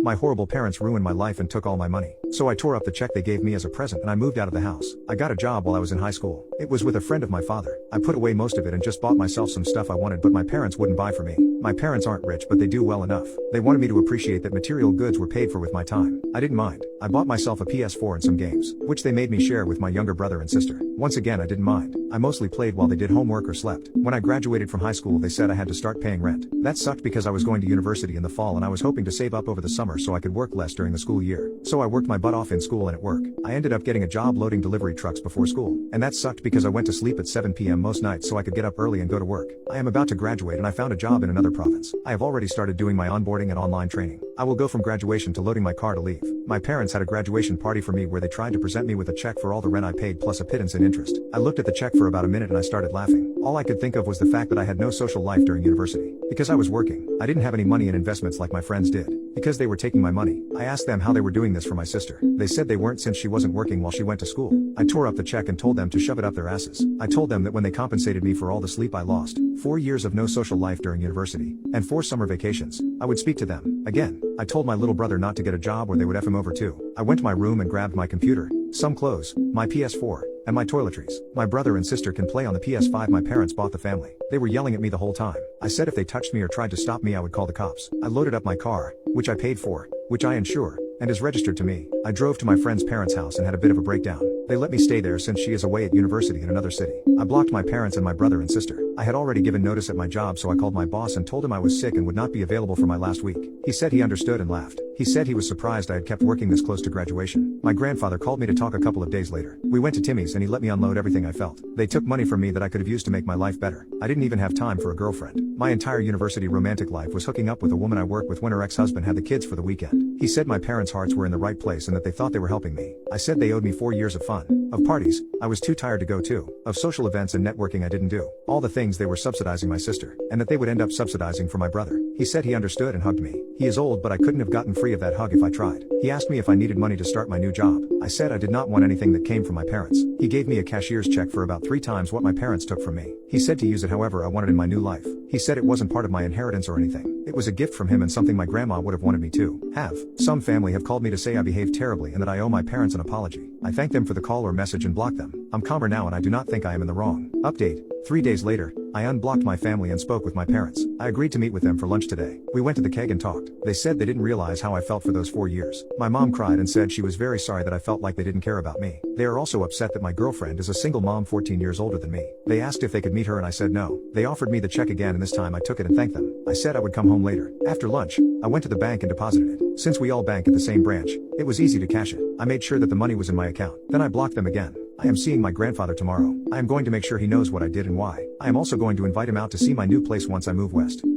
My horrible parents ruined my life and took all my money. So I tore up the check they gave me as a present and I moved out of the house. I got a job while I was in high school. It was with a friend of my father. I put away most of it and just bought myself some stuff I wanted, but my parents wouldn't buy for me. My parents aren't rich, but they do well enough. They wanted me to appreciate that material goods were paid for with my time. I didn't mind. I bought myself a PS4 and some games, which they made me share with my younger brother and sister. Once again, I didn't mind. I mostly played while they did homework or slept. When I graduated from high school, they said I had to start paying rent. That sucked because I was going to university in the fall and I was hoping to save up over the summer so I could work less during the school year. So I worked my butt off in school and at work. I ended up getting a job loading delivery trucks before school. And that sucked because I went to sleep at 7 p.m. most nights so I could get up early and go to work. I am about to graduate and I found a job in another province. I have already started doing my onboarding and online training. I will go from graduation to loading my car to leave. My parents had a graduation party for me where they tried to present me with a check for all the rent I paid plus a pittance in interest. I looked at the check for about a minute and I started laughing. All I could think of was the fact that I had no social life during university. Because I was working, I didn't have any money in investments like my friends did. Because they were taking my money, I asked them how they were doing this for my sister. They said they weren't since she wasn't working while she went to school. I tore up the check and told them to shove it up their asses. I told them that when they compensated me for all the sleep I lost, 4 years of no social life during university, and 4 summer vacations, I would speak to them. Again, I told my little brother not to get a job or they would F him over too. I went to my room and grabbed my computer, some clothes, my PS4, and my toiletries. My brother and sister can play on the PS5 my parents bought the family. They were yelling at me the whole time. I said if they touched me or tried to stop me I would call the cops. I loaded up my car, which I paid for, which I insure, and is registered to me. I drove to my friend's parents' house and had a bit of a breakdown. They let me stay there since she is away at university in another city. I blocked my parents and my brother and sister. I had already given notice at my job, so I called my boss and told him I was sick and would not be available for my last week. He said he understood and laughed. He said he was surprised I had kept working this close to graduation. My grandfather called me to talk a couple of days later. We went to Timmy's and he let me unload everything I felt. They took money from me that I could have used to make my life better. I didn't even have time for a girlfriend. My entire university romantic life was hooking up with a woman I work with when her ex-husband had the kids for the weekend. He said my parents' hearts were in the right place and that they thought they were helping me. I said they owed me 4 years of fun. Of parties, I was too tired to go to. Of social events and networking I didn't do. All the things they were subsidizing my sister, and that they would end up subsidizing for my brother. He said he understood and hugged me. He is old, but I couldn't have gotten free of that hug if I tried. He asked me if I needed money to start my new job. I said I did not want anything that came from my parents. He gave me a cashier's check for about 3 times what my parents took from me. He said to use it however I wanted in my new life. He said it wasn't part of my inheritance or anything. It was a gift from him and something my grandma would have wanted me to have. Some family have called me to say I behaved terribly and that I owe my parents an apology. I thank them for the call or message and block them. I'm calmer now and I do not think I am in the wrong. Update. 3 days later, I unblocked my family and spoke with my parents. I agreed to meet with them for lunch today. We went to the keg and talked. They said they didn't realize how I felt for those 4 years. My mom cried and said she was very sorry that I felt like they didn't care about me. They are also upset that my girlfriend is a single mom 14 years older than me. They asked if they could meet her and I said no. They offered me the check again and this time I took it and thanked them. I said I would come home later. After lunch, I went to the bank and deposited it. Since we all bank at the same branch, it was easy to cash it. I made sure that the money was in my account. Then I blocked them again. I am seeing my grandfather tomorrow. I am going to make sure he knows what I did and why. I am also going to invite him out to see my new place once I move west.